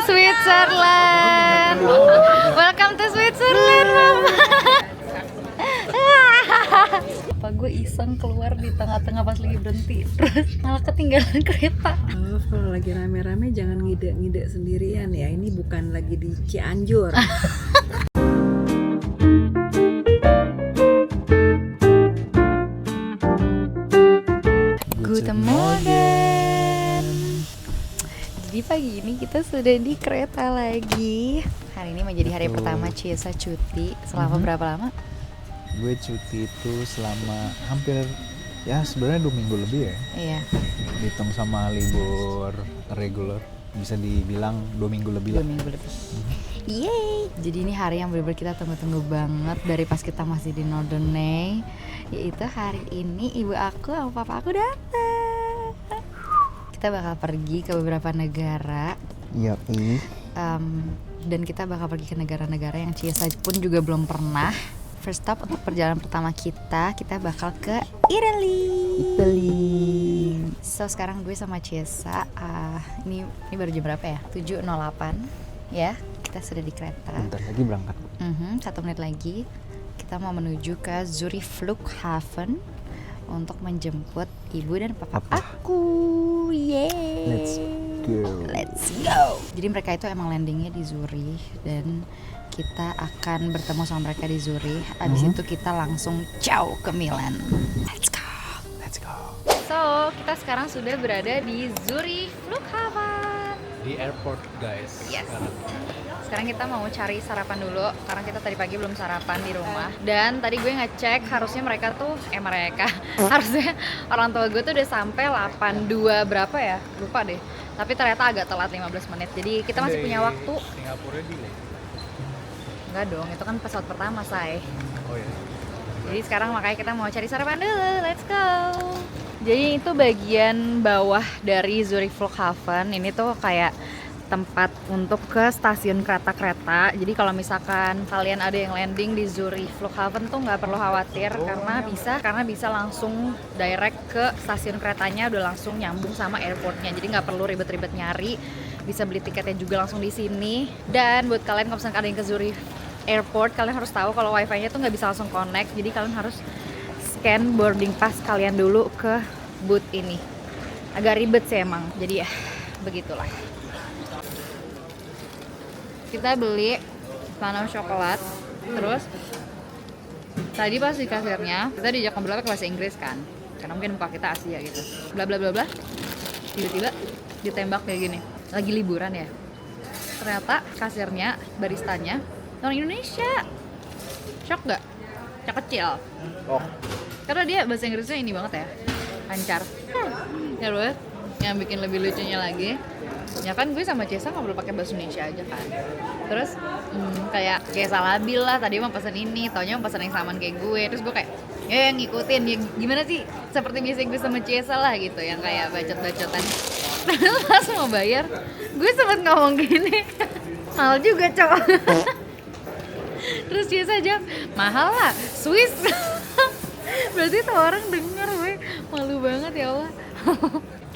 Switzerland. Welcome to Switzerland, Mama. Apa gue iseng keluar di tengah-tengah pas lagi berhenti, terus malah ketinggalan kereta. Oh, kalau lagi rame-rame jangan ngide-ngide sendirian ya. Ini bukan lagi di Cianjur. Guten Morgen. Jadi pagi ini kita sudah di kereta lagi. Hari ini menjadi hari pertama Ciesa cuti. Selama berapa lama? Gue cuti itu selama hampir ya sebenarnya 2 minggu lebih ya. Iya. Hitung sama libur reguler bisa dibilang 2 minggu lebih 2 minggu lebih. Yeay. Jadi ini hari yang benar-benar kita tunggu-tunggu banget dari pas kita masih di Norderney. Yaitu hari ini ibu aku sama papa aku datang. Kita bakal pergi ke beberapa negara. Iya. Dan kita bakal pergi ke negara-negara yang Ciesa pun juga belum pernah. First stop untuk perjalanan pertama kita bakal ke Italy. So sekarang gue sama Ciesa, ini baru jam berapa ya? 7.08 ya. Kita sudah di kereta. Bentar lagi berangkat. 1 menit lagi kita mau menuju ke Zurich Flughafen untuk menjemput ibu dan papa aku. Yeay. Let's go. Jadi mereka itu emang landingnya di Zurich dan kita akan bertemu sama mereka di Zurich. Abis itu kita langsung ciao ke Milan. Let's go. So kita sekarang sudah berada di Zurich Flughafen. Di airport guys. Yes. Sekarang kita mau cari sarapan dulu karena kita tadi pagi belum sarapan di rumah. Dan tadi gue ngecek harusnya mereka harusnya orang tua gue tuh udah sampai 82 berapa ya? Lupa deh. Tapi ternyata agak telat 15 menit. Jadi kita masih punya waktu. Singapura delay. Enggak dong, itu kan pesawat pertama, say. Oh iya. Jadi sekarang makanya kita mau cari sarapan dulu. Let's go. Jadi itu bagian bawah dari Zurich Flughafen. Ini tuh kayak tempat untuk ke stasiun kereta-kereta. Jadi kalau misalkan kalian ada yang landing di Zurich Flughafen tuh nggak perlu khawatir karena bisa langsung direct ke stasiun keretanya, udah langsung nyambung sama airportnya. Jadi nggak perlu ribet-ribet nyari, bisa beli tiketnya juga langsung di sini. Dan buat kalian kalau misalkan ada yang ke Zurich Airport, kalian harus tahu kalau wifi-nya tuh nggak bisa langsung connect. Jadi kalian harus scan boarding pass kalian dulu ke booth ini. Agak ribet sih emang. Jadi ya begitulah. Kita beli panas coklat, terus tadi pas di kasirnya kita diajak ngobrol pakai bahasa Inggris kan, karena mungkin muka kita Asia gitu, bla bla bla bla. Tiba-tiba ditembak kayak gini, lagi liburan ya. Ternyata kasirnya, baristanya orang Indonesia. Shock nggak? Cak kecil. Oh. Karena dia bahasa Inggrisnya ini banget ya, lancar. Ya loh, yang bikin lebih lucunya lagi. Ya kan gue sama Ciesa ngobrol pakai bahasa Indonesia aja kan. Terus kayak salah bil lah, tadi mau pesan ini, taunya mau pesan yang samaan kayak gue. Terus gue kayak ya ngikutin, ya gimana sih, seperti biasa gue sama Ciesa lah gitu, yang kayak bacot-bacotan. Pas mau bayar, gue sempet ngomong gini, mahal juga cowok. Terus Ciesa jawab, mahal lah, Swiss. Berarti tuh orang denger, gue malu banget ya Allah.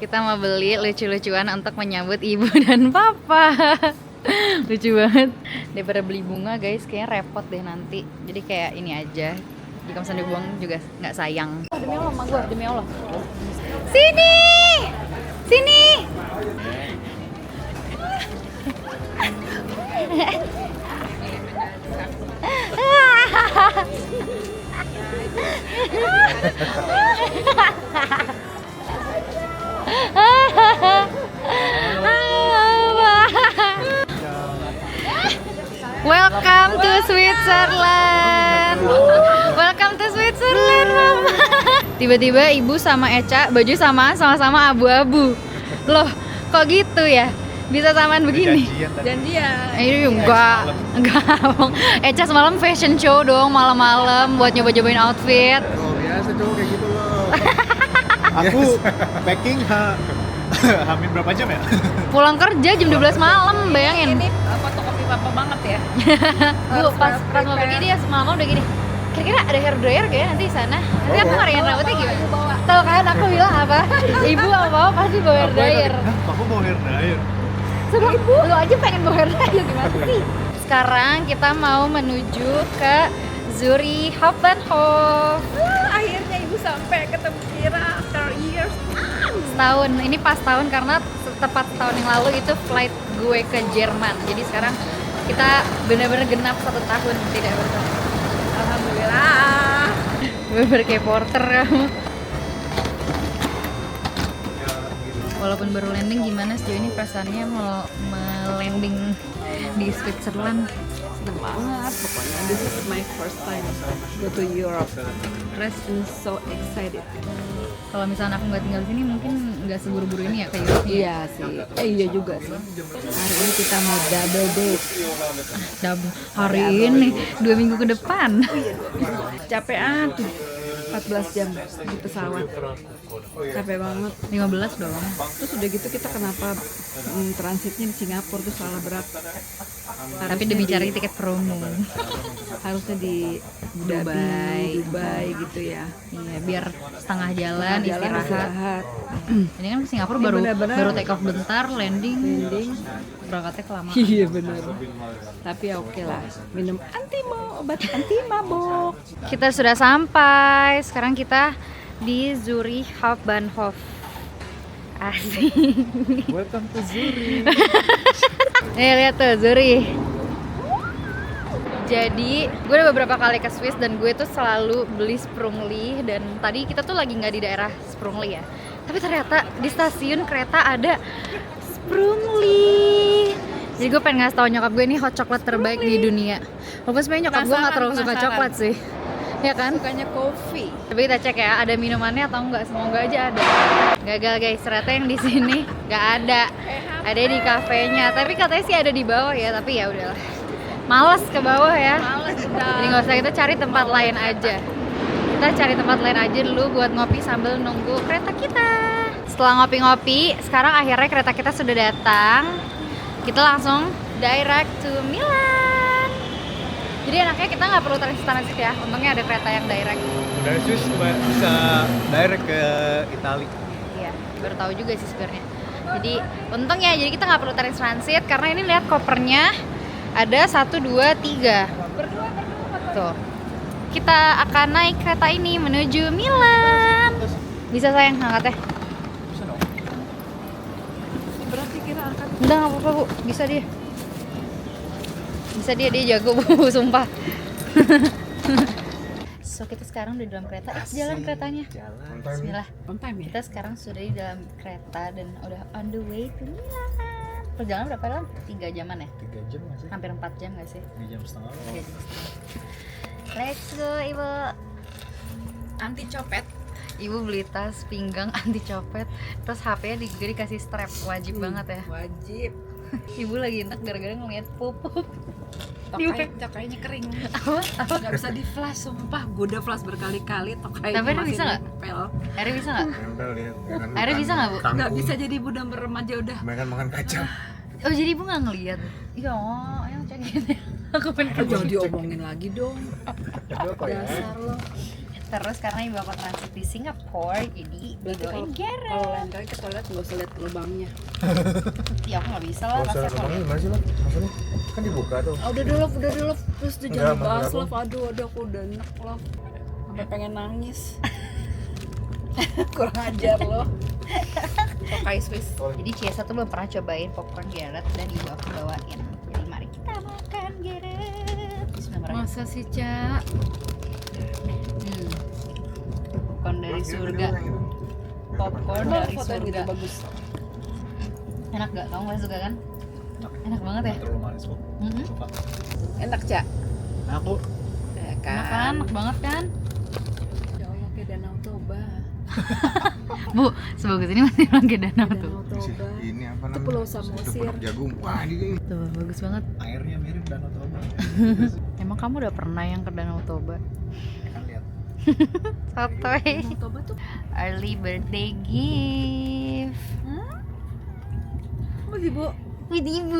Kita mau beli lucu-lucuan untuk menyambut ibu dan papa. Lucu banget. Daripada beli bunga guys, kayaknya repot deh nanti. Jadi kayak ini aja. Jika misalnya dibuang juga nggak sayang. Demi Allah, sama gue, demi Allah. Sini! Sini! Welcome to Switzerland. Welcome to Switzerland, Mama. Tiba-tiba ibu sama Eca baju sama-sama abu-abu. Loh, kok gitu ya? Bisa samaan begini? Janjian. Ini enggak. Eca semalam fashion show dong malam-malam buat nyoba-nyobain outfit. Oh, biasa cowok kayak gitu loh. Aku packing hamin berapa jam ya? Pulang kerja jam 12 malam, bayangin. Ini fotokopi papa banget ya. Bu, pas mau pergi dia semalam udah gini. Kira-kira ada hair dryer kayak nanti di sana. Nanti aku ngarahin rambutnya gimana? Tahu kan aku bilang apa? Ibu apa pasti bawa hair dryer. Aku bawa hair dryer. Semua lu aja pengen bawa air terjun gimana sih? Sekarang kita mau menuju ke Zurich Hauptbahnhof. Akhirnya ibu sampai ketemu Kira after years. Setahun, ini pas tahun karena tepat setahun yang lalu itu flight gue ke Jerman. Jadi sekarang kita benar-benar genap 1 tahun tidak bertemu. Alhamdulillah. Bener kayak porter kamu. Walaupun baru landing, gimana sejauh ini perasaannya melanding di Switzerland? Seneng banget pokoknya. This is my first time go to Europe. Rest is so excited. Kalau misalnya aku nggak tinggal di sini mungkin nggak seburu-buru ini ya kayak Europe. Iya sih. Iya juga sih. Hari ini kita mau double date. Hari ini 2 minggu ke depan. Capean tuh 14 jam di pesawat. Capek banget. 15 dong. Terus udah gitu kita kenapa transitnya di Singapura tuh salah berat. Tapi demi cari tiket promo. Harusnya di Dubai gitu ya. Iya, biar setengah jalan istirahat. istirahat. Ini kan ke Singapura Ini baru benar-benar baru take off bentar, landing. Berangkatnya kelamaan. Iya benar. Tapi ya oke lah. Minum obat anti mabok. Kita sudah sampai. Sekarang kita di Zurich Hauptbahnhof. Asik. Welcome to Zurich. Nih lihat tuh Zurich. Jadi gue udah beberapa kali ke Swiss dan gue tuh selalu beli Sprungli. Dan tadi kita tuh lagi nggak di daerah Sprungli ya. Tapi ternyata di stasiun kereta ada Sprungli. Jadi gue pengen ngasih tau nyokap gue ini hot chocolate terbaik di dunia. Walaupun sebenarnya nyokap gue nggak terlalu suka coklat sih. Ya kan? Sukanya coffee. Tapi kita cek ya, ada minumannya atau enggak? Semoga aja ada. Gagal guys, ternyata yang di sini nggak ada. Ada di kafenya. Tapi katanya sih ada di bawah ya. Tapi ya udahlah. Males ke bawah ya. Males Jadi nggak usah, kita cari tempat lain aja. Kita cari tempat lain aja dulu buat ngopi sambil nunggu kereta kita. Setelah ngopi-ngopi, sekarang akhirnya kereta kita sudah datang. Kita langsung direct to Milan. Jadi enaknya kita nggak perlu transit ya. Untungnya ada kereta yang direct. Dari Swiss bisa direct ke Italia. Iya, baru tahu juga sih sebenarnya. Jadi untungnya, jadi kita nggak perlu transit karena ini lihat kopernya ada 1, 2, 3. Berdua. Tuh. Kita akan naik kereta ini menuju Milan. Bisa sayang angkatnya? Bisa dong. Berarti Kira angkat. Enggak, nggak apa-apa bu, bisa dia. Bisa dia jago bu, sumpah. So kita sekarang udah di dalam kereta, jalan keretanya. Jalan. Bismillah. On time ya? Kita sekarang sudah di dalam kereta dan udah on the way to Milan. Perjalanan berapa lama? 3 jaman ya? 3 jam nggak sih? Hampir 4 jam gak sih? 3 jam setengah. 3 jam setengah. Let's go ibu. Anti copet. Ibu beli tas pinggang anti copet. Terus HP-nya juga dikasih strap, wajib banget ya. Wajib. Ibu lagi enak gara-gara ngeliat pup. Tokainya kering. Apa? Gak bisa di flash, sumpah. Gue udah flash berkali-kali tokainya. Tapi Eri bisa nggak? nempel. Eri bisa nggak? Nempel ya. Eri bisa nggak bu? Nggak bisa jadi ibu dan remaja udah. Mereka makan kacang. Oh jadi ibu nggak ngeliat? Iya, yang cek gini. Aku pengen Jangan diomongin lagi dong. Apa ya? Dasar lo. Terus karena ibu aku transit di Singapura, jadi Berarti kalau Gareth. lain kali ke toilet nggak usah lihat lubangnya. Ya aku nggak bisa lah, Gak usah masa aku lubangnya gimana sih lo? Maksudnya kan dibuka tuh. Udah dulu, terus tuh Enggak, jangan bahas maksud lo. aku. Aduh, aku udah enak lo. Sampai pengen nangis. Kurang ajar lo. Tokai Swiss. Jadi Ciesa tuh belum pernah cobain popcorn Gareth dan ibu aku bawain. Jadi mari kita makan Gareth. Bismillahirrahmanirrahim. Masa sih, Cak? Popcorn dari surga. Popcorn Coba dari fotoin gitu surga. bagus. Enak gak? Kamu gak suka kan? Enak banget ya? Terlalu manis kok. Mhm. Suka. Enak, Cak? Aku Ya Enak kan? kan? Enak banget kan? Ya Allah, kayak Danau Toba. Bu, sebagus ini masih bilang ke danau tuh. Danau Toba. ini apa Itu namanya? Pulau Samosir. Pondok Jagung. Wah, ini Tuh, bagus banget. airnya mirip Danau Toba. Emang kamu udah pernah yang ke Danau Toba? Kan lihat. Sotoy. Danau Toba tuh Early birthday gift. apa sih, Bu? With ibu.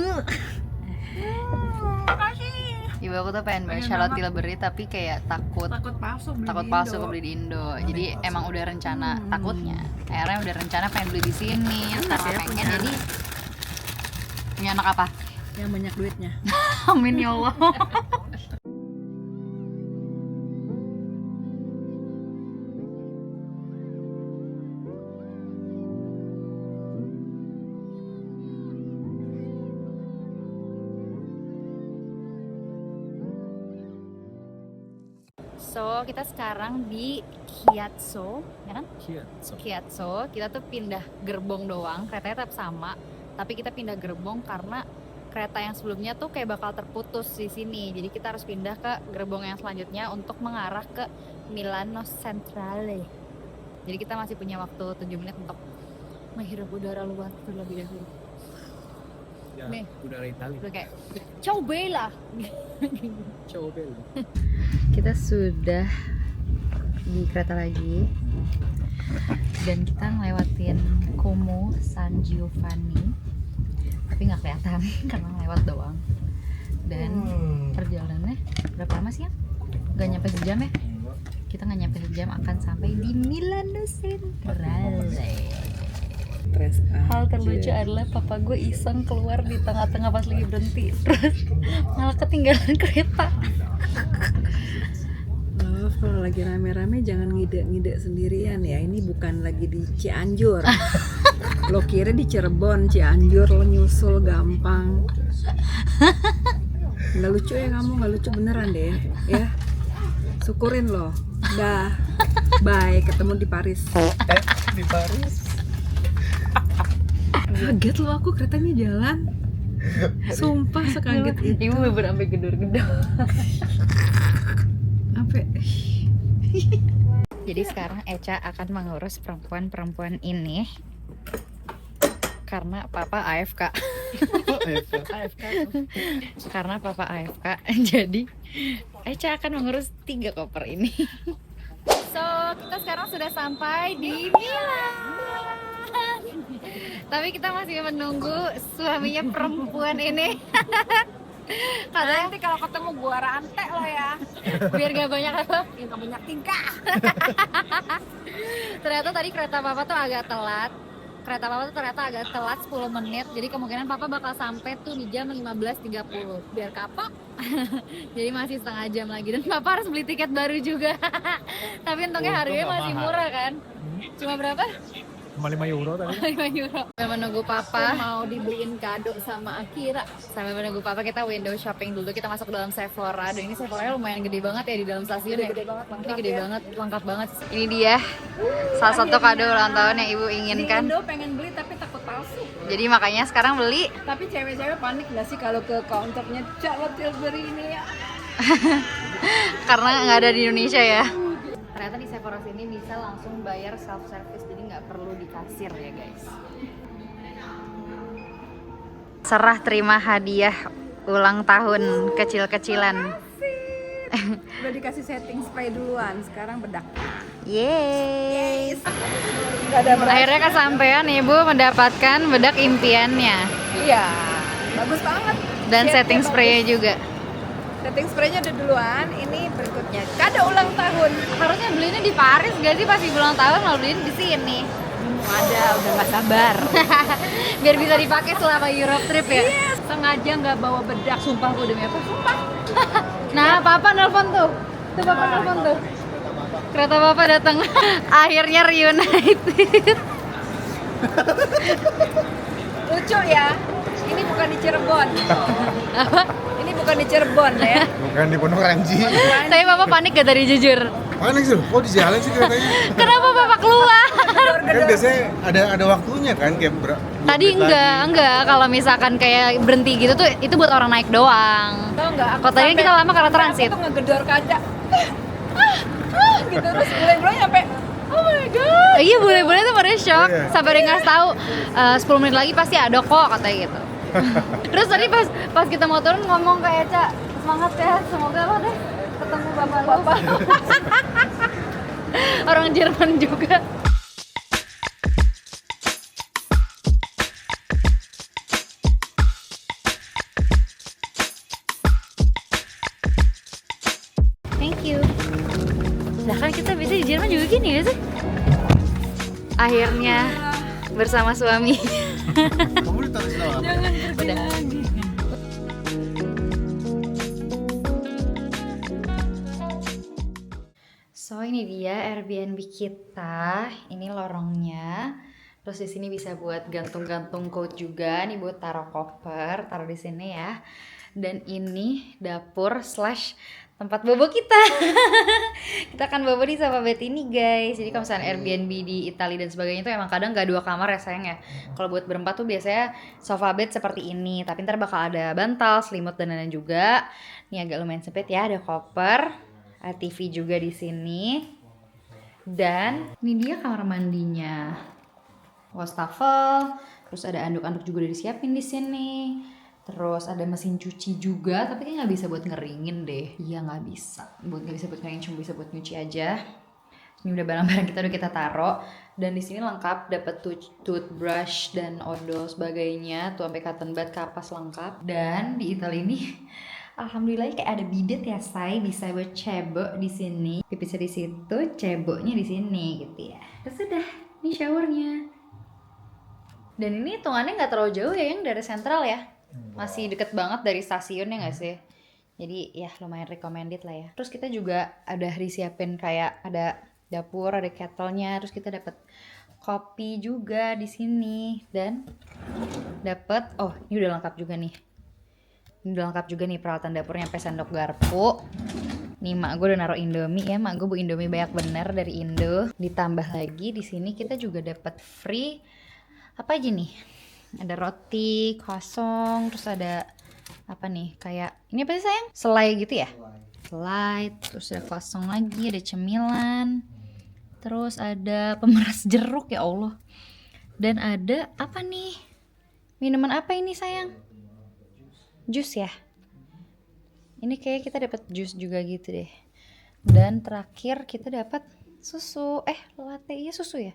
Ibu aku tuh pengen banget Pengen Charlotte banget. Tilbury tapi kayak takut Takut palsu beli takut di palsu Indo. kebeli di Indo. Jadi palsu. emang udah rencana takutnya. Akhirnya udah rencana pengen beli di sini, ntar saya pengen punya. jadi Punya anak apa? Yang banyak duitnya. Amin ya Allah. So, kita sekarang di Kiatso, ya kan? Kiatso. Kita tuh pindah gerbong doang, keretanya tetap sama, tapi kita pindah gerbong karena kereta yang sebelumnya tuh kayak bakal terputus di sini. Jadi kita harus pindah ke gerbong yang selanjutnya untuk mengarah ke Milano Centrale. Jadi kita masih punya waktu 7 menit untuk menghirup udara luar terlebih dahulu. Ya, Nih. udara Italia. Udah kayak, ciao bella. Coba. Kita sudah di kereta lagi dan kita ngelewatin Como San Giovanni, tapi nggak kelihatan karena lewat doang. Dan perjalanannya berapa lama sih ya? Gak nyampe sejam ya? Kita nggak nyampe sejam akan sampai di Milano Centrale. Hal terlucu adalah papa gue iseng keluar di tengah-tengah pas lagi berhenti, terus malah ketinggalan kereta. Love, kalau lagi rame-rame jangan ngide-ngide sendirian ya. Ini bukan lagi di Cianjur. Lo kira di Cirebon, Cianjur lo nyusul gampang. Nggak lucu ya kamu, nggak lucu beneran deh ya. Syukurin lo. Dah. Bye, ketemu di Paris. Di Paris. Kaget lo aku, keretanya jalan. Sumpah sekaget itu. Ibu bener sampai gedor-gedor. Sampai Jadi sekarang Eca akan mengurus perempuan-perempuan ini karena papa AFK. Karena papa AFK, jadi Eca akan mengurus 3 koper ini. So, kita sekarang sudah sampai di Milan. Tapi kita masih menunggu suaminya perempuan ini. Katanya nanti kalau ketemu gua rantai lo ya, biar gak banyak apa, ya gak banyak tingkah. Ternyata tadi kereta papa tuh agak telat. Kereta papa tuh ternyata agak telat 10 menit. Jadi kemungkinan papa bakal sampai tuh di jam 15.30. Biar kapok. Jadi masih setengah jam lagi. Dan papa harus beli tiket baru juga. Tapi untungnya harganya masih murah kan. Cuma berapa? Cuma 5 euro tadi. 5 euro. Sambil menunggu papa mau dibeliin kado sama Akira. Sambil menunggu papa kita window shopping dulu. Kita masuk ke dalam Sephora. Dan ini Sephora lumayan gede banget ya di dalam stasiun ya. Gede banget, lengkap. Ini gede banget, lengkap banget. Ini dia salah satu kado ulang tahun yang ibu inginkan. Indo pengen beli tapi takut palsu. Jadi makanya sekarang beli. Tapi cewek-cewek panik gak sih kalau ke counternya Charlotte Tilbury ini ya? Karena nggak ada di Indonesia ya. Ternyata di Sephora sini bisa langsung bayar self service, jadi nggak perlu di kasir ya guys. Serah terima hadiah ulang tahun kecil-kecilan. Udah dikasih setting spray duluan, sekarang bedak. Yeay. Gak ada Akhirnya kesampaian ibu mendapatkan bedak impiannya Iya, bagus banget. dan Shade-nya setting bagus. spray-nya juga. Setting spraynya udah duluan, ini berikutnya kado ulang tahun. Harusnya belinya di Paris gak sih pas ibu ulang tahun, malah beliin di sini. Ada, udah gak sabar. Biar bisa dipakai selama Europe trip ya. Iya, sengaja nggak bawa bedak, sumpah gue demi apa? Sumpah. Nah, papa nelpon tuh. Tuh papa nelpon tuh. Kereta papa datang. Akhirnya reunited. Lucu ya, ini bukan di Cirebon. Apa? Ini bukan di Cirebon ya. Bukan di Pondok Ranji. Tapi papa panik gak tadi jujur. Panik sih, kok di jalan sih keretanya? Kenapa papa keluar? Kan biasanya ada waktunya kan kayak Tadi enggak. Kalau misalkan kayak berhenti gitu tuh itu buat orang naik doang. Tahu nggak? Kalau tadi kita lama karena transit. Aku tuh ngegedor kaca. Gitu terus bule-bule nyampe. Oh my god. Iya, boleh-boleh tuh pada shock. Iya. Sampai dia ngasih tahu 10 menit lagi pasti ada kok katanya gitu. Terus tadi pas kita mau turun ngomong ke Eca, semangat ya, semoga lo deh ketemu bapak lo. Orang Jerman juga. Thank you. Lah kan kita biasa di Jerman juga gini ya sih? Akhirnya bersama suami. Kamu ditaruh sama apa? Jangan pergi Udah. lagi. So ini dia Airbnb kita. Ini lorongnya. Terus di sini bisa buat gantung-gantung coat juga. Nih buat taruh koper, taruh di sini ya. Dan ini dapur slash tempat bobo kita. Kita akan bobo di sofa bed ini guys. Jadi kalau misalnya Airbnb di Italia dan sebagainya itu emang kadang gak 2 kamar ya sayang ya. Kalau buat berempat tuh biasanya sofa bed seperti ini. Tapi ntar bakal ada bantal, selimut dan lain-lain juga. Ini agak lumayan sempit ya, ada koper, ada TV juga di sini. Dan ini dia kamar mandinya. Wastafel, terus ada anduk-anduk juga udah disiapin di sini. Terus ada mesin cuci juga, tapi kayak nggak bisa buat ngeringin deh. Iya nggak bisa, nggak bisa buat ngeringin, cuma bisa buat nyuci aja. Ini udah barang-barang kita udah kita taruh, dan di sini lengkap dapat toothbrush dan odol sebagainya, tuh sampai cotton bud, kapas lengkap. Dan di Italia ini, alhamdulillah kayak ada bidet ya say, bisa buat cebok di sini, pipisnya di situ, ceboknya di sini gitu ya. Terus udah, ini showernya. Dan ini hitungannya nggak terlalu jauh ya yang dari sentral ya. Masih deket banget dari stasiun ya nggak sih? Jadi ya lumayan recommended lah ya. Terus kita juga ada disiapin kayak ada dapur, ada kettle-nya. Terus kita dapat kopi juga di sini dan dapat ini udah lengkap juga nih. Ini udah lengkap juga nih peralatan dapurnya sampai sendok garpu. Nih mak gue udah naruh Indomie ya, mak gue bu Indomie banyak bener dari Indo. Ditambah lagi di sini kita juga dapat free apa aja nih? Ada roti, kosong, terus ada apa nih? Kayak ini apa sih sayang? Selai gitu ya? Selai, terus ada kosong lagi, ada cemilan. Terus ada pemeras jeruk ya Allah. Dan ada apa nih? Minuman apa ini sayang? Jus ya? Ini kayak kita dapat jus juga gitu deh. Dan terakhir kita dapat susu. Latte, iya susu ya?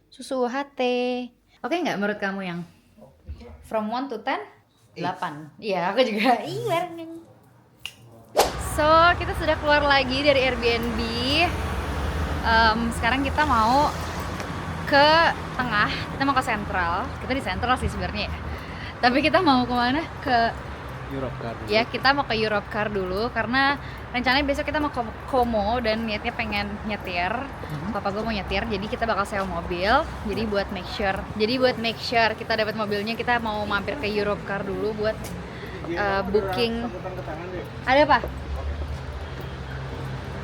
Susu UHT. Oke nggak menurut kamu yang? From 1 to 10? 8. Iya, aku juga. Learning. So, kita sudah keluar lagi dari Airbnb. Sekarang kita mau ke tengah. Kita mau ke sentral. Kita di sentral sih sebenarnya ya. Tapi kita mau kemana? Ke Europcar. Ya, kita mau ke Europcar dulu karena rencananya besok kita mau ke Como dan niatnya pengen nyetir. Papa gue mau nyetir, jadi kita bakal sewa mobil. Jadi buat make sure kita dapat mobilnya, kita mau mampir ke Europcar dulu buat booking. Ada apa?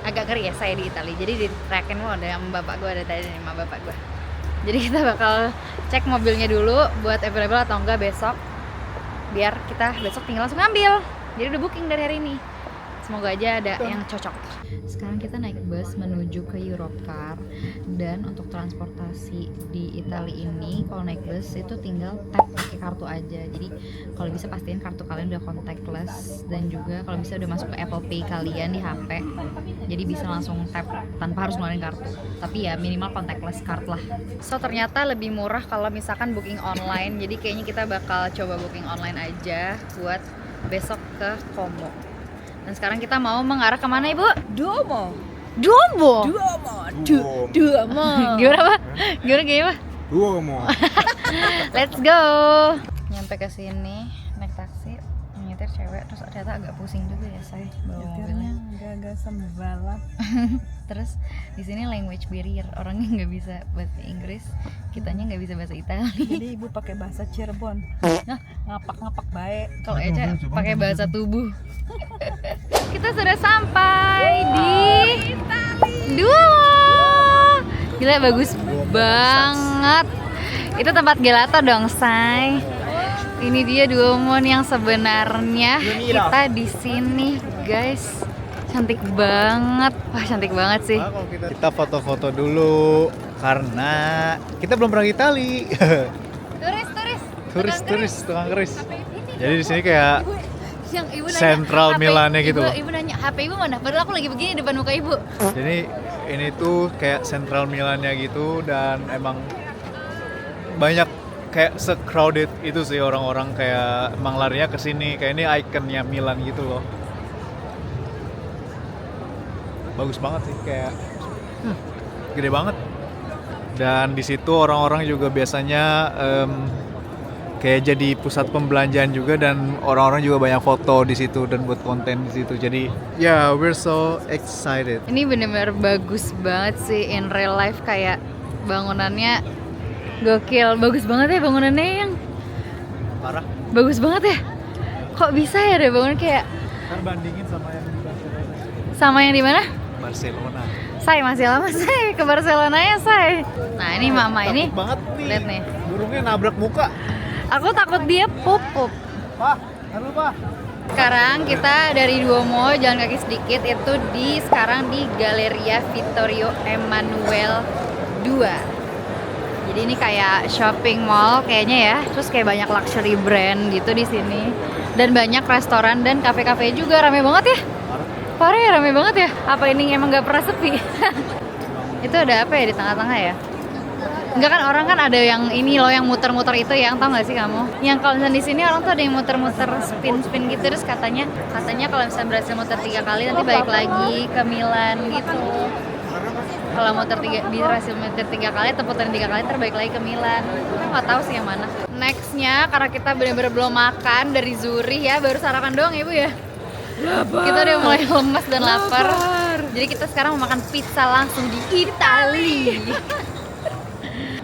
Agak ngeri ya saya di Italia. Jadi di track-in ada sama bapak gue, ada tadi sama bapak gue. Jadi kita bakal cek mobilnya dulu buat available atau enggak besok. Biar kita besok tinggal langsung ngambil. Jadi udah booking dari hari ini. Semoga aja ada yang cocok. Sekarang kita naik bus menuju ke Europcar. Dan untuk transportasi di Italia ini, kalau naik bus itu tinggal tap pakai kartu aja. Jadi kalau bisa pastiin kartu kalian udah contactless. Dan juga kalau bisa udah masuk ke Apple Pay kalian di HP. Jadi bisa langsung tap tanpa harus ngeluarin kartu. Tapi ya minimal contactless card lah. So ternyata lebih murah kalau misalkan booking online. Jadi kayaknya kita bakal coba booking online aja buat besok ke Como. Dan sekarang kita mau mengarah kemana ibu? Duomo. Duomo. Duomo. Gimana pak? Gimana? Duomo. Let's go. Nyampe ke sini naik taksi, nyetir cewek, terus ternyata agak pusing juga ya saya bawa mobilnya. Agak-agak sembalap. Terus di sini language barrier, orangnya nggak bisa bahasa Inggris, kitanya nggak bisa bahasa Italia. Jadi ibu pakai bahasa Cirebon. Ngapak-ngapak baik. Kalau Eca pakai bahasa tubuh. Kita sudah sampai di Duomo. Gila bagus banget. Itu tempat gelato dong, say. Ini dia Duomo yang sebenarnya. Kita di sini, guys. Cantik banget. Wah, cantik banget sih. Kita foto-foto dulu karena kita belum pernah ke Itali. Turis, tukang keris. Jadi di sini kayak Yang ibu nanya, Central HP, Milannya gitu loh. Ibu nanya, HP ibu mana? Padahal aku lagi begini depan muka ibu. Jadi ini tuh kayak Central Milannya gitu dan emang banyak kayak se-crowded itu sih orang-orang kayak emang larinya ke sini. Kayak ini ikonnya Milan gitu loh. Bagus banget sih kayak gede banget. Dan di situ orang-orang juga biasanya kayak jadi pusat pembelanjaan juga dan orang-orang juga banyak foto di situ dan buat konten di situ. Jadi ya we're so excited. Ini bener-bener bagus banget sih in real life, kayak bangunannya gokil, bagus banget ya bangunannya yang Parah. bagus banget ya. Kok bisa ya ada bangunan kayak Kan bandingin sama yang di Barcelona. sama yang di mana? Barcelona. Say masih lama say ke Barcelona ya say. Nah ini mama ini Takut banget nih. lihat nih. Burungnya nabrak muka. Aku takut dia pup. Pak, halo Pak. Sekarang kita dari Duomo jalan kaki sedikit itu sekarang di Galleria Vittorio Emanuele 2. Jadi ini kayak shopping mall kayaknya ya. Terus kayak banyak luxury brand gitu di sini. Dan banyak restoran dan kafe-kafe juga, rame banget ya. Parah ya, rame banget ya. Apa ini emang nggak pernah sepi? Itu ada apa ya di tengah-tengah ya? Enggak kan, orang kan ada yang ini loh yang muter-muter itu, yang tahu nggak sih kamu? Yang kalau misalnya di sini orang tuh ada yang muter-muter spin gitu, terus katanya kalau misalnya berhasil muter 3 kali nanti balik lagi ke Milan gitu. Kalau berhasil muter 3 kali atau puterin 3 kali terbalik lagi ke Milan. Aku nggak tahu sih yang mana. Nextnya karena kita benar-benar belum makan dari Zurich ya, baru sarapan doang ya Bu ya. Lapar. Kita udah mulai lemas dan lapar. Jadi kita sekarang mau makan pizza langsung di Italia.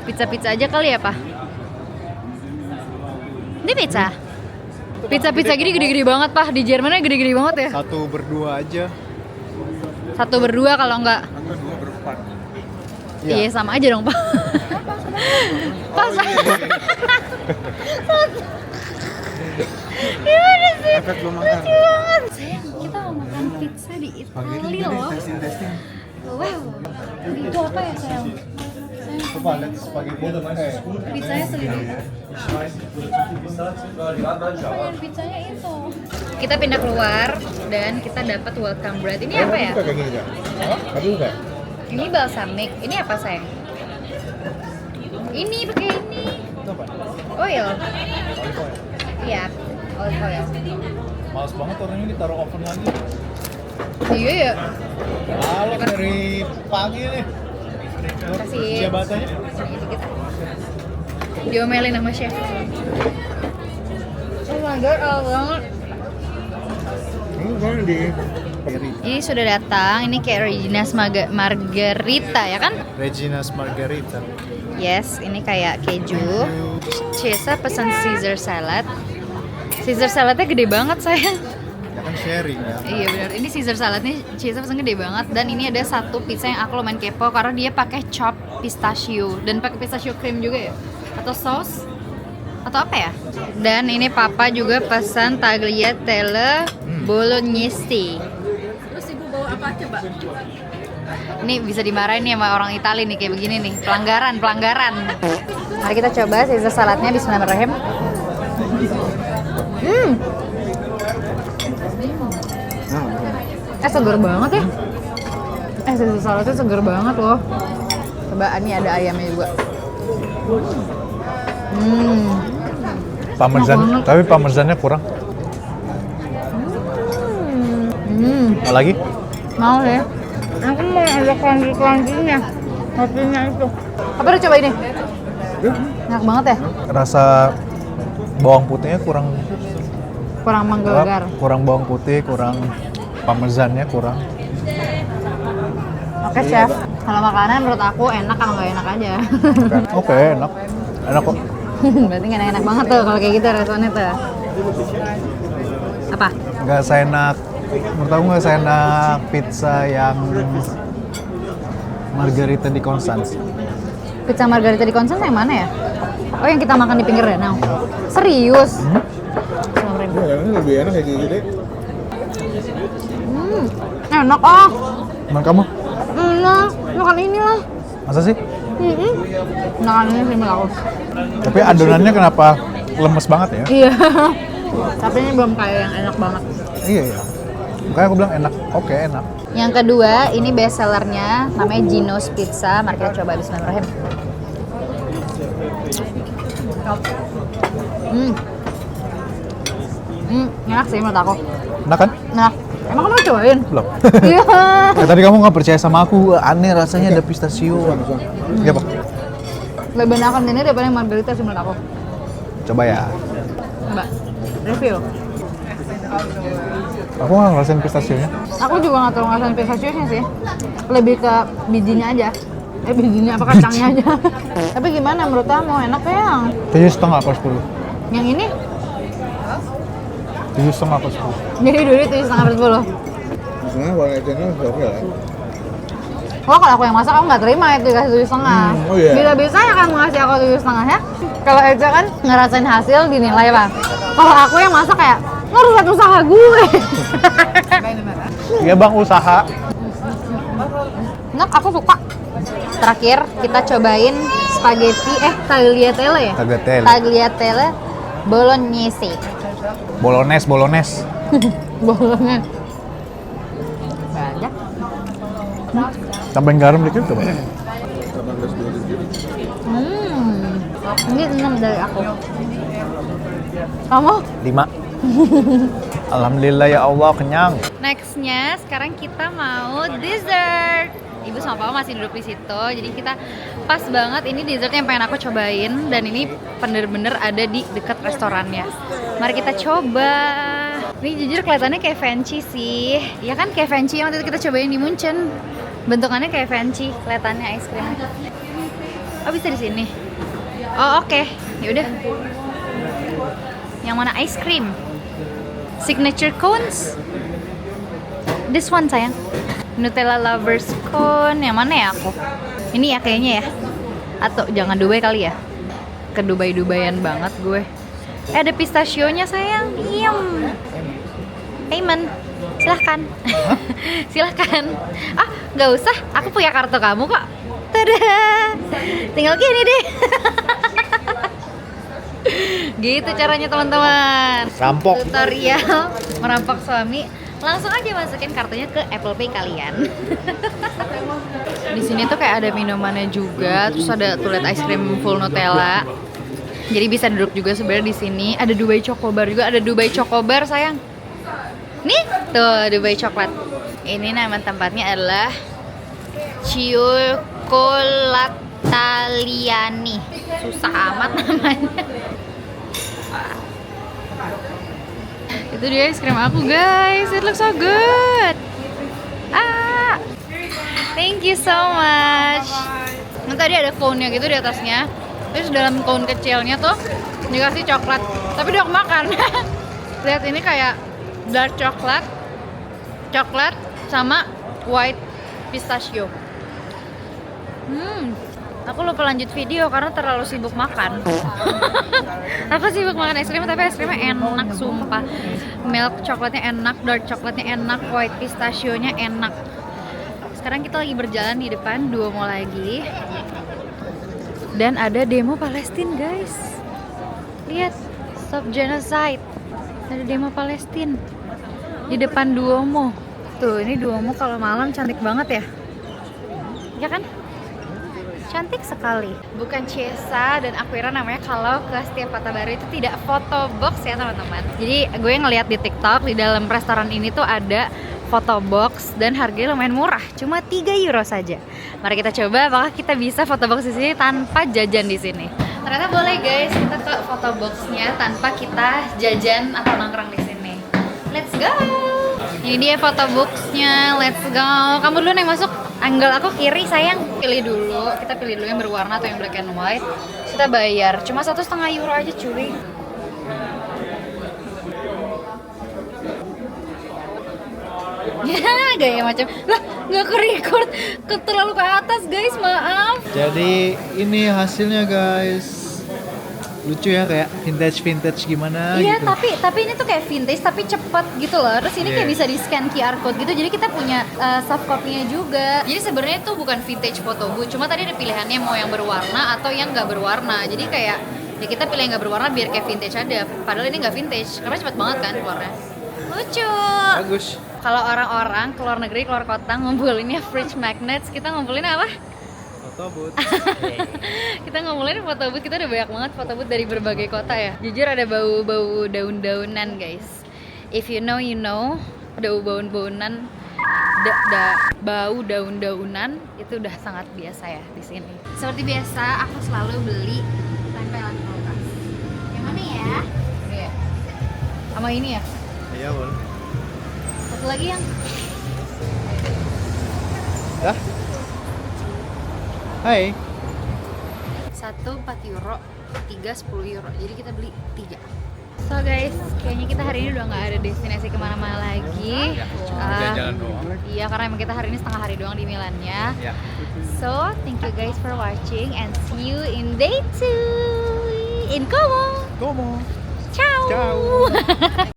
Pizza aja kali ya, Pak? Ini pizza? Pizza gini gede-gede banget, Pak. Di Jermannya gede-gede banget ya? Satu berdua aja. Satu berdua kalau enggak. Atau 2 berempat. Iya, sama aja dong, Pak. Pas. Gimana sih? Efek belum makan. Sayang, kita mau makan pizza di Italia loh. Wow. Itu apa ya, sayang? Coba lihat spaghetti. Pizzanya sedikit. Pizzanya itu. Kita pindah keluar dan kita dapat welcome bread. Ini apa ya? Ini balsamic. Ini apa sayang? Ini pakai ini. Oil. Iya, olive oil. Males banget orangnya ditaruh oven lagi. Iya ya. Halo dari pagi nih. Kasih Jabatannya? ini dikit. Diomelin sama chef. Oh my god, enak banget. Ini sudah datang, ini kayak Regina's Margherita ya kan? Regina's Margherita. Yes, ini kayak keju. Cesa pesan Caesar salad. Caesar saladnya gede banget sayang. Ya kan sharing ya. Iya benar. Ini Caesar saladnya Cesa pesan gede banget, dan ini ada satu pizza yang aku lumayan kepo karena dia pakai chop pistachio dan pakai pistachio cream juga ya. Atau saus? Atau apa ya? Dan ini papa juga pesan tagliatelle bolognese. Terus ibu bawa apa coba? Ini bisa dimarahin nih sama orang Italia nih kayak begini nih, pelanggaran. Mari kita coba Caesar saladnya. Bismillahirrahmanirrahim. Seger banget ya. Caesar saladnya seger banget loh. Coba ini ada ayamnya juga. Parmesan, Enak banget. tapi parmesannya kurang. Mau lagi? Mau ya. Aku mau ada kelanjut-kelanjutnya. Hatinya itu. Apa udah coba ini? Enak banget ya? Rasa bawang putihnya kurang Menggelegar. kurang bawang putih, kurang parmesannya kurang. Oke chef, kalau makanan menurut aku enak kalau nggak enak aja. Oke, enak. Enak kok. Berarti nggak enak banget tuh kalau kayak gitu responnya tuh. Apa? Nggak seenak, menurut aku nggak seenak pizza yang Margherita di Konstanz. Pizza Margherita di Konsen yang mana ya? Oh yang kita makan di pinggir danau. Serius? Ini lebih enak kayak gini. Enak ah. Teman kamu? Enak. Makan ini lah. Masa sih? Makan ini sih menurut aku. Tapi adonannya kenapa lemes banget ya? Iya. Tapi ini belum kayak yang enak banget. Iya. Makanya aku bilang enak. Oke, enak. Yang kedua, ini best sellernya namanya Gino's Pizza. Mari kita coba. Bismillahirrahmanirrahim. Enak sih menurut aku. Enak kan? Nah, emang kamu udah cobain? Belum. Iya. Tadi kamu nggak percaya sama aku, aneh rasanya ada pistachio. Iya Pak. Lebih enakan ini daripada yang Margherita sih menurut aku. Coba ya. Mbak, review. Aku nggak ngerasain pistasionya. Aku juga nggak terlalu ngerasain pistachio-nya sih. Lebih ke bijinya aja. Bijinya apa kacangnya aja. Tapi gimana menurut kamu? Enak ya yang? 7,5 per 10. Yang ini? 7,5 per 10. Jadi dulu 7,5/10. Sebenarnya warna hijaunya udah oke lah. Oh kalau aku yang masak aku nggak terima itu dikasih 7,5. Oh iya. Bisa-bisanya kamu ngasih aku 7,5 ya? Kalau Eja kan ngerasain hasil dinilai Pak. Kalau aku yang masak kayak ngerusak usaha gue. Iya bang, usaha. Enak, aku suka. Terakhir kita cobain spaghetti tagliatelle ya? Tagliatelle. Tagliatelle bolognese. Bolognese. Bolognese. Banyak. Tambahin garam dikit coba. 18 dulu. Ini 6 dari aku. Kamu? 5. Alhamdulillah ya Allah, kenyang. Nextnya sekarang kita mau dessert. Ibu sama papa masih duduk di situ, jadi kita pas banget ini dessert yang pengen aku cobain dan ini bener-bener ada di dekat restorannya. Mari kita coba. Ini jujur kelihatannya kayak fancy sih, ya kan kayak fancy yang waktu itu kita cobain di Munchen. Bentukannya kayak fancy, kelihatannya es krimnya. Oh bisa di sini. Oh oke, ya udah. Yang mana ice cream? Signature cones. This one sayang. Nutella lovers cone. Yang mana ya aku? Ini ya kayaknya ya. Atau jangan Dubai kali ya? Ke Dubai-Dubaian banget gue. Ada pistachionya sayang. Iyem. Payment. Silahkan. Silahkan. Ah, nggak usah. Aku punya kartu kamu kok. Tada. Tinggal gini deh. Gitu caranya teman-teman. Rampok. Tutorial merampok suami. Langsung aja masukin kartunya ke Apple Pay kalian. Di sini tuh kayak ada minumannya juga, terus ada tulet ice cream full Nutella. Jadi bisa duduk juga sebenarnya di sini. Ada Dubai Chocobar juga, ada Dubai Chocobar sayang. Nih, tuh Dubai coklat. Ini nama tempatnya adalah Cioccolataliani. Susah amat namanya. Itu dia es krim aku guys, it looks so good. Thank you so much. Nah, tadi ada cone-nya gitu di atasnya. Terus dalam cone kecilnya tuh dikasih coklat. Tapi udah kemakan. Lihat ini kayak dark coklat, coklat sama white pistachio. Aku lupa lanjut video karena terlalu sibuk makan. Aku sibuk makan es krim, tapi es krimnya enak sumpah. Milk coklatnya enak, dark coklatnya enak, white pistachio-nya enak. Sekarang kita lagi berjalan di depan Duomo lagi. Dan ada demo Palestina guys. Lihat, stop genocide. Ada demo Palestina di depan Duomo. Tuh, ini Duomo kalau malam cantik banget ya. Ya kan? Cantik sekali. Bukan Ciesa dan Aquira namanya kalau ke setiap kota baru itu tidak foto box ya teman-teman. Jadi gue ngeliat di TikTok di dalam restoran ini tuh ada foto box dan harganya lumayan murah, cuma 3 euro saja. Mari kita coba apakah kita bisa foto box di sini tanpa jajan di sini. Ternyata boleh guys, kita ke foto boxnya tanpa kita jajan atau nongkrong di sini. Let's go. Ini dia foto boxnya, let's go. Kamu dulu yang masuk. Angle aku kiri sayang. Pilih dulu, kita pilih dulu yang berwarna atau yang black and white. Kita bayar, cuma 1,5 euro aja cuy. Ya gaya macam lah nggak ke record, terlalu ke atas guys, maaf. Jadi ini hasilnya guys. Lucu ya, kayak vintage gimana Iya, gitu. tapi ini tuh kayak vintage tapi cepet gitu loh. Terus ini kayak bisa di scan QR code gitu. Jadi kita punya soft copy-nya juga. Jadi sebenarnya itu bukan vintage photo booth. Cuma tadi ada pilihannya mau yang berwarna atau yang nggak berwarna. Jadi kayak ya kita pilih yang nggak berwarna biar kayak vintage ada. Padahal ini nggak vintage karena cepet banget kan keluarnya. Lucu. Bagus. Kalau orang-orang keluar negeri, keluar kota ngumpulinnya fridge magnets, kita ngumpulin apa? Foto booth. Kita ngomongin foto booth, kita udah banyak banget foto booth dari berbagai kota ya. Jujur ada bau-bau daun-daunan guys. If you know you know, bau-baunan, bau daun-daunan itu udah sangat biasa ya di sini. Seperti biasa, aku selalu beli tempelan kulkas. Yang mana Sama ini ya? Iya boleh. Satu lagi yang Dah. Hai. satu 4 euro, 3 10 euro. Jadi kita beli 3. So guys, kayaknya kita hari ini udah nggak ada destinasi kemana-mana lagi. Ya, cuma jalan-jalan doang. Iya, karena emang kita hari ini setengah hari doang di Milannya. Ya. So, thank you guys for watching and see you in day 2 in Como. Como. Ciao. Ciao.